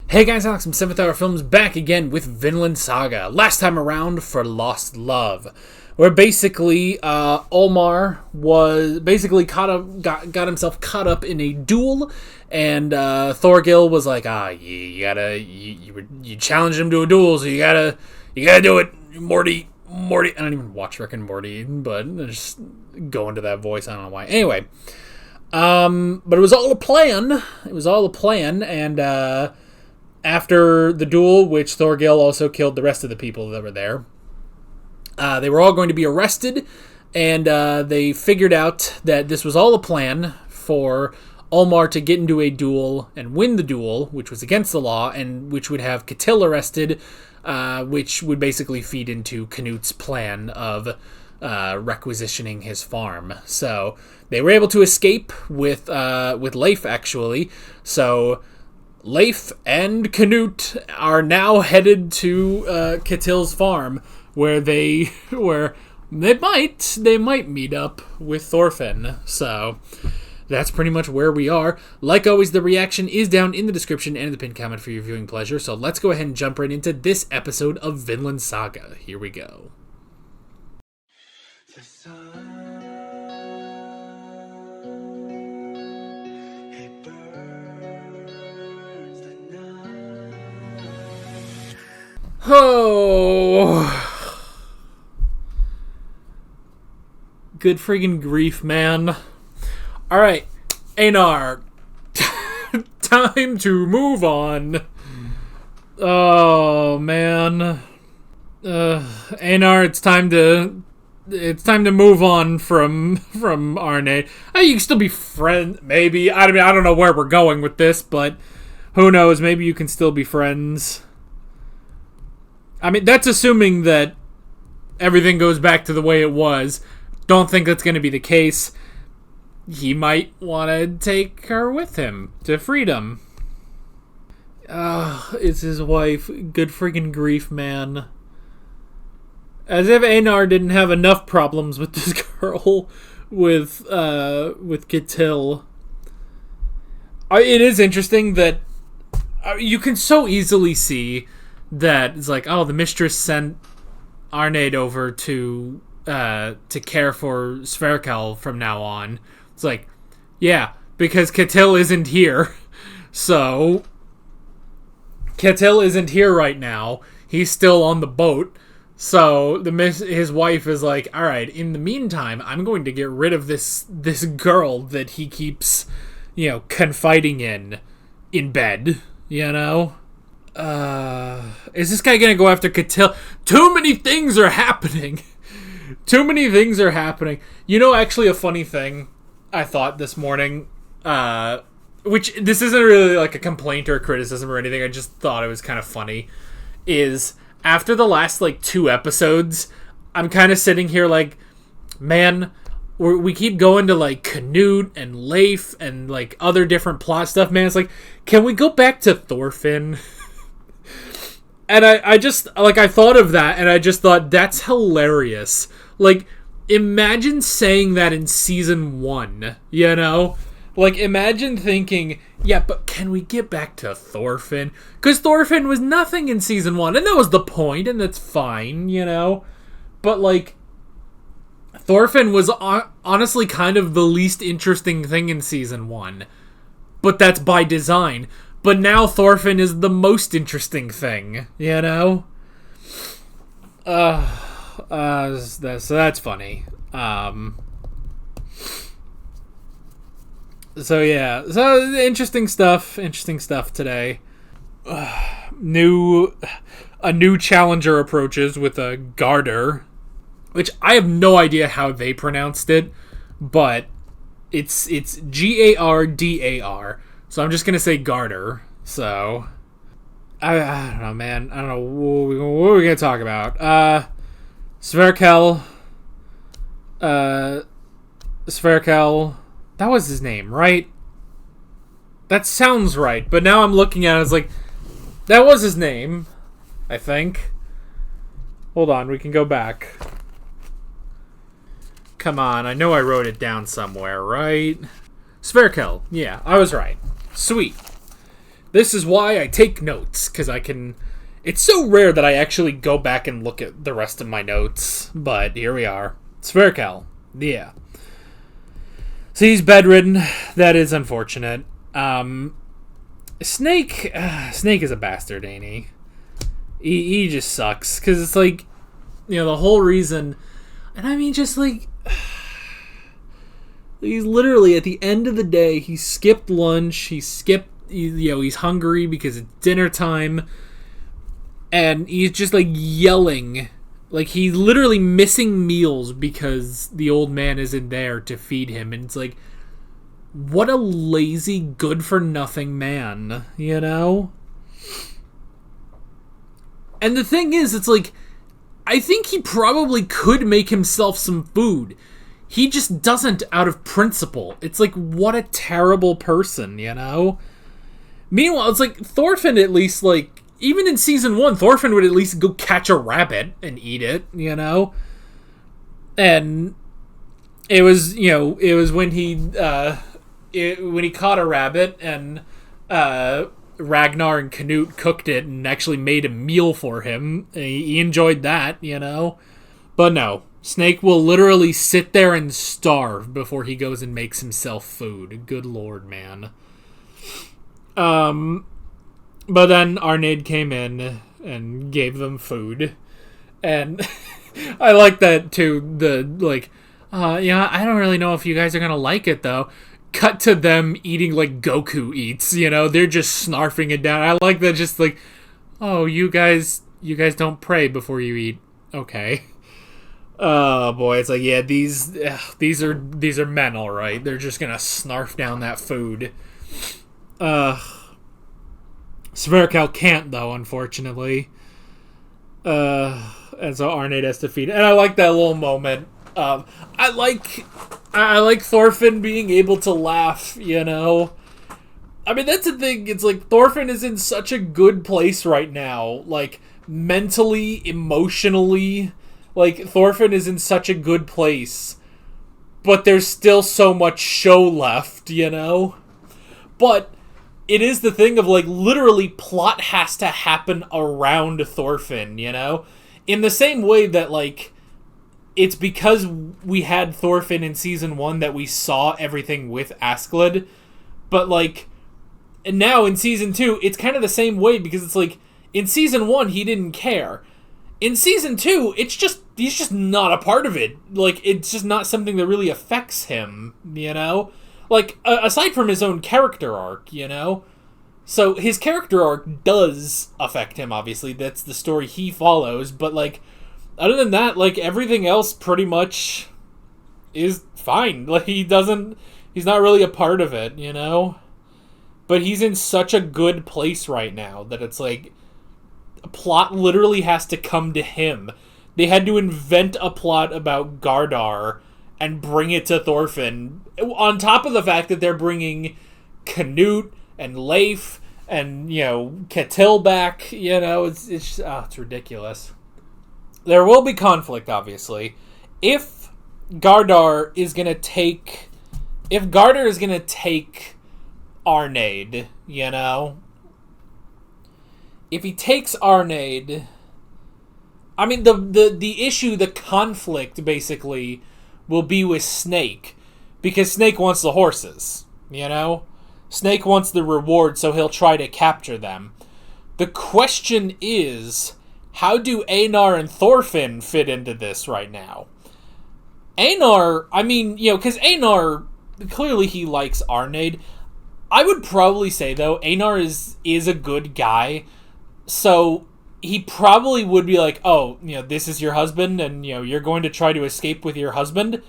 Hey guys, Alex from 7th Hour Films back again with Vinland Saga. Last time around for Lost Love, where basically Olmar was basically got himself caught up in a duel, and Thorgil was like, you challenged him to a duel, so you gotta do it, Morty. I don't even watch Rick and Morty, but I just go into that voice. I don't know why. Anyway, but it was all a plan. And after the duel, which Thorgil also killed the rest of the people that were there, they were all going to be arrested, and they figured out that this was all a plan for Olmar to get into a duel and win the duel, which was against the law, and which would have Ketil arrested, which would basically feed into Knut's plan of requisitioning his farm. So they were able to escape with Leif, actually. So Leif and Knut are now headed to Ketil's farm, where they might meet up with Thorfinn. So that's pretty much where we are. Like always, the reaction is down in the description and the pinned comment for your viewing pleasure. So let's go ahead and jump right into this episode of Vinland Saga. Here we go. The sun, it burns the night. Oh, good friggin' grief, man. Alright, Einar, time to move on. Oh, man. Einar, it's time to move on from Arne. You can still be friends, maybe. I don't know where we're going with this, but who knows? Maybe you can still be friends. I mean, that's assuming that everything goes back to the way it was. Don't think that's going to be the case. He might want to take her with him to freedom. It's his wife. Good freaking grief, man. As if Einar didn't have enough problems with this girl, with Ketil. It is interesting that you can so easily see that it's like, oh, the mistress sent Arne over to care for Sverkel from now on. It's like, yeah, because Ketil isn't here. So, Ketil isn't here right now. He's still on the boat. So, his wife is like, alright, in the meantime, I'm going to get rid of this girl that he keeps, confiding in bed, Is this guy gonna go after Ketil? Too many things are happening. Actually, a funny thing I thought this morning, which this isn't really like a complaint or a criticism or anything, I just thought it was kind of funny, is after the last, 2 episodes, I'm kind of sitting here like, man, we keep going to, Knut and Leif and, other different plot stuff, man. It's like, can we go back to Thorfinn? And I thought of that, and I just thought, that's hilarious. Imagine saying that in season 1, imagine thinking, yeah, but can we get back to Thorfinn? Because Thorfinn was nothing in season 1, and that was the point, and that's fine, But, Thorfinn was honestly kind of the least interesting thing in season 1. But that's by design. But now Thorfinn is the most interesting thing, So that's funny. So interesting stuff today. A new challenger approaches with a Gardar, which I have no idea how they pronounced it, but it's Gardar. So I'm just gonna say Gardar. So I don't know, man. I don't know what are we gonna talk about. Sverkel. That was his name, right? That sounds right. But now I'm looking at it, it's like, that was his name, I think. Hold on, we can go back. Come on, I know I wrote it down somewhere, right? Sverkel. Yeah, I was right. Sweet. This is why I take notes, because I can... It's so rare that I actually go back and look at the rest of my notes, but here we are. Sverkel. Yeah. So he's bedridden. That is unfortunate. Snake is a bastard, ain't he? He just sucks, because it's like, the whole reason... And I mean, just like... He's literally, at the end of the day, he skipped lunch, he's hungry because it's dinner time, and he's just, like, yelling. Like, he's literally missing meals because the old man isn't there to feed him, and it's like, what a lazy, good-for-nothing man, And the thing is, it's like, I think he probably could make himself some food. He just doesn't out of principle. It's like, what a terrible person, Meanwhile, it's like, Thorfinn at least, like, even in season 1, Thorfinn would at least go catch a rabbit and eat it, And it was, when he, when he caught a rabbit and, Ragnar and Canute cooked it and actually made a meal for him. He enjoyed that, But no. Snake will literally sit there and starve before he goes and makes himself food. Good lord, man. But then Arnheid came in and gave them food. And I like that too. I don't really know if you guys are going to like it though. Cut to them eating like Goku eats, They're just snarfing it down. I like that, just like, oh, you guys don't pray before you eat. Okay. Oh boy, it's like, yeah, these are men, all right. They're just gonna snarf down that food. Sverkel can't though, unfortunately. And so Arnheid has to feed. And I like that little moment. I like Thorfinn being able to laugh. I mean, that's the thing. It's like Thorfinn is in such a good place right now, like mentally, emotionally. Like, Thorfinn is in such a good place, but there's still so much show left, But it is the thing of, like, literally plot has to happen around Thorfinn, In the same way that, like, it's because we had Thorfinn in season 1 that we saw everything with Askeladd, but, like, and now in season 2, it's kind of the same way, because it's like, in season 1, he didn't care. In season 2, he's just not a part of it. Like, it's just not something that really affects him, Like, aside from his own character arc, So, his character arc does affect him, obviously. That's the story he follows. But, like, other than that, like, everything else pretty much is fine. Like, he's not really a part of it, But he's in such a good place right now that it's like, a plot literally has to come to him. They had to invent a plot about Gardar and bring it to Thorfinn. On top of the fact that they're bringing Canute and Leif and, Ketil back. It's ridiculous. There will be conflict, obviously. If Gardar is going to take Arnheid, if he takes Arnheid, I mean, the issue, the conflict, basically, will be with Snake. Because Snake wants the horses, Snake wants the reward, so he'll try to capture them. The question is, how do Einar and Thorfinn fit into this right now? Einar, I mean, because Einar, clearly he likes Arnheid. I would probably say, though, Einar is a good guy. So he probably would be like, oh, this is your husband, and, you're going to try to escape with your husband.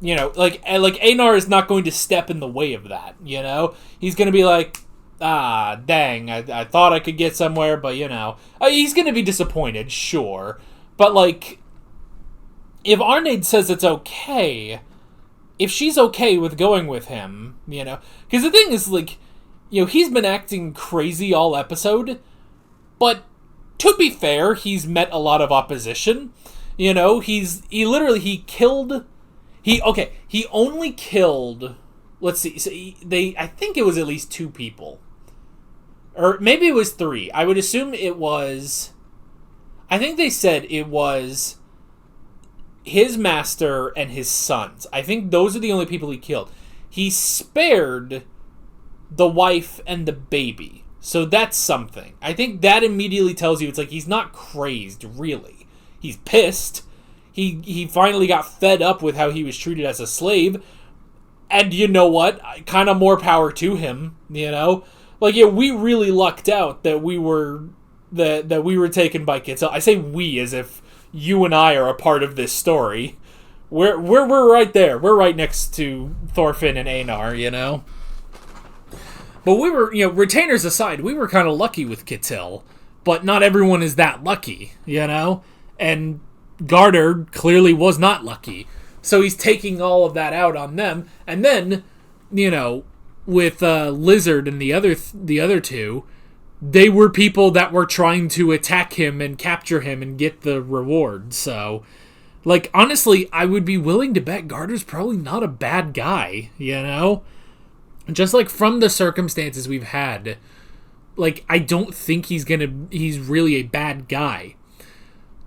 Like Einar is not going to step in the way of that, He's going to be like, dang, I thought I could get somewhere, but, he's going to be disappointed, sure. But, like, if Arnheid says it's okay, if she's okay with going with him, because the thing is, like, he's been acting crazy all episode, but to be fair, he's met a lot of opposition. He only killed, let's see, so I think it was at least 2 people. Or maybe it was 3. I would assume it was... I think they said it was his master and his sons. I think those are the only people he killed. He spared the wife and the baby. So that's something. I think that immediately tells you it's like he's not crazed, really. He's pissed. He finally got fed up with how he was treated as a slave. And you know what? Kind of more power to him, you know? Like, yeah, we really lucked out that we were taken by Kittel. I say we as if you and I are a part of this story. We're right there. We're right next to Thorfinn and Einar, you know? But we were, retainers aside, we were kind of lucky with Kittil. But not everyone is that lucky, you know? And Garter clearly was not lucky. So he's taking all of that out on them. And then, with Lizard and the other two, they were people that were trying to attack him and capture him and get the reward. So, like, honestly, I would be willing to bet Garter's probably not a bad guy, you know? Just, like, from the circumstances we've had, like, I don't think he's really a bad guy.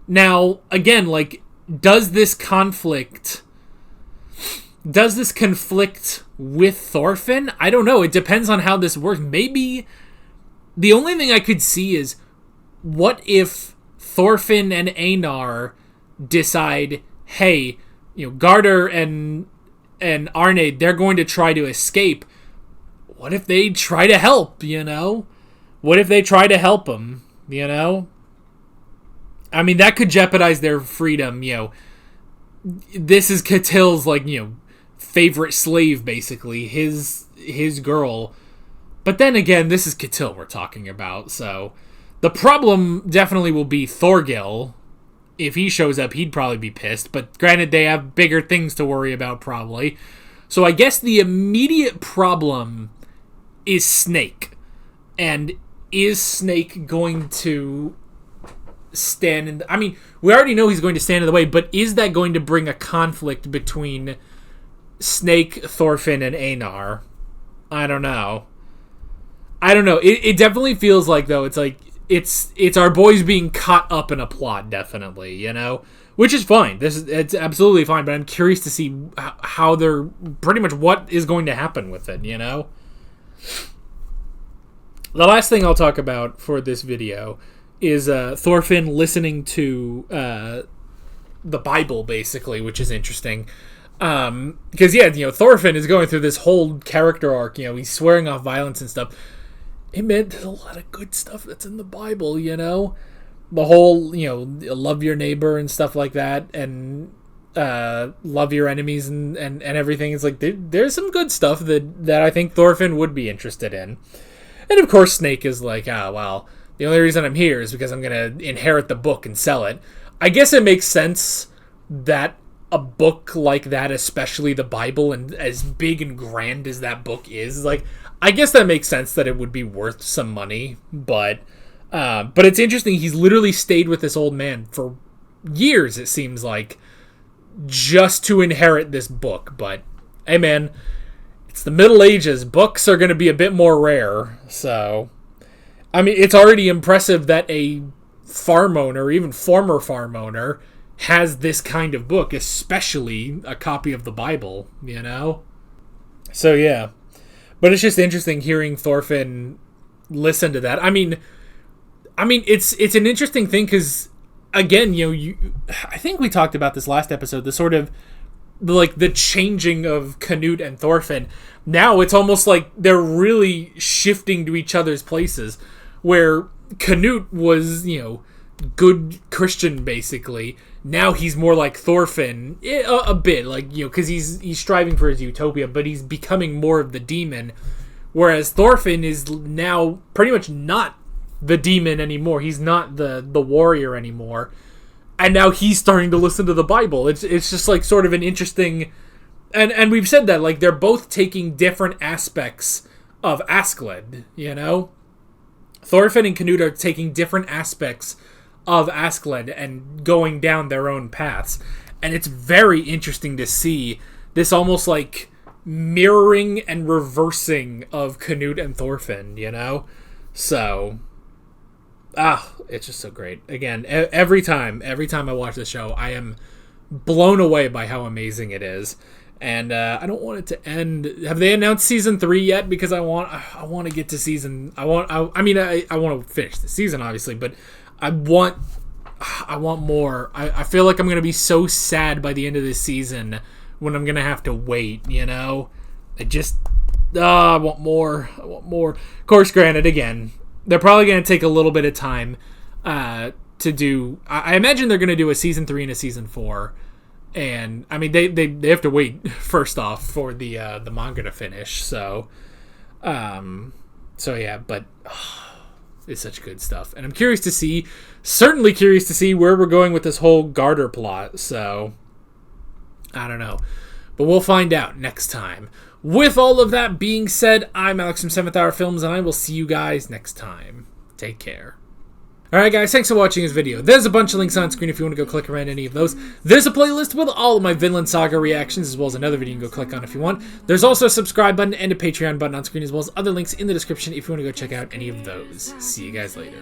Now, again, like, does this conflict with Thorfinn? I don't know. It depends on how this works. Maybe the only thing I could see is, what if Thorfinn and Einar decide, hey, Garter and Arne, they're going to try to escape. What if they try to help, What if they try to help them, I mean, that could jeopardize their freedom, This is Kittil's, favorite slave, basically. His girl. But then again, this is Kittil we're talking about, so... The problem definitely will be Thorgil. If he shows up, he'd probably be pissed. But granted, they have bigger things to worry about, probably. So I guess the immediate problem is Snake. And is Snake going to stand in... I mean, we already know he's going to stand in the way, but is that going to bring a conflict between Snake, Thorfinn, and Einar? I don't know. It definitely feels like, though, it's like, it's our boys being caught up in a plot, definitely, Which is fine. It's absolutely fine, but I'm curious to see how they're... Pretty much what is going to happen with it, The last thing I'll talk about for this video is Thorfinn listening to the Bible, basically, which is interesting. Because, Thorfinn is going through this whole character arc, he's swearing off violence and stuff. Hey, man, there's a lot of good stuff that's in the Bible, The whole, love your neighbor and stuff like that, and love your enemies and everything. It's like, there's some good stuff that I think Thorfinn would be interested in. And, of course, Snake is like, well, the only reason I'm here is because I'm going to inherit the book and sell it. I guess it makes sense that a book like that, especially the Bible, and as big and grand as that book is, like, I guess that makes sense that it would be worth some money, but it's interesting. He's literally stayed with this old man for years, it seems like, just to inherit this book. But, hey man, it's the Middle Ages. Books are going to be a bit more rare, so... I mean, it's already impressive that a farm owner, even former farm owner, has this kind of book, especially a copy of the Bible, So, yeah. But it's just interesting hearing Thorfinn listen to that. I mean, it's an interesting thing because, again, I think we talked about this last episode, the sort of, the changing of Canute and Thorfinn. Now it's almost like they're really shifting to each other's places, where Canute was, good Christian, basically. Now he's more like Thorfinn, a bit, because he's striving for his utopia, but he's becoming more of the demon, whereas Thorfinn is now pretty much not the demon anymore. He's not the warrior anymore, and now he's starting to listen to the Bible. It's just like sort of an interesting, and we've said that, like, they're both taking different aspects of Askled, Thorfinn and Canute are taking different aspects of Askled and going down their own paths. And it's very interesting to see this almost like mirroring and reversing of Canute and Thorfinn, So, it's just so great. Again, every time I watch the show, I am blown away by how amazing it is. And I don't want it to end. Have they announced season 3 yet? Because I want to get to season. I want to finish the season, obviously, but I want more. I feel like I'm gonna be so sad by the end of this season when I'm gonna have to wait. You know, I want more. I want more. Of course, granted, again, they're probably gonna take a little bit of time to do. I imagine they're gonna do a season 3 and a season 4. And I mean, they have to wait first off for the manga to finish. So yeah, but it's such good stuff, and I'm certainly curious to see where we're going with this whole Garter plot. So I don't know, but we'll find out next time. With all of that being said, I'm Alex from 7th Hour Films, and I will see you guys next time. Take care. Alright guys, thanks for watching this video. There's a bunch of links on screen if you want to go click around any of those. There's a playlist with all of my Vinland Saga reactions, as well as another video you can go click on if you want. There's also a subscribe button and a Patreon button on screen, as well as other links in the description if you want to go check out any of those. See you guys later.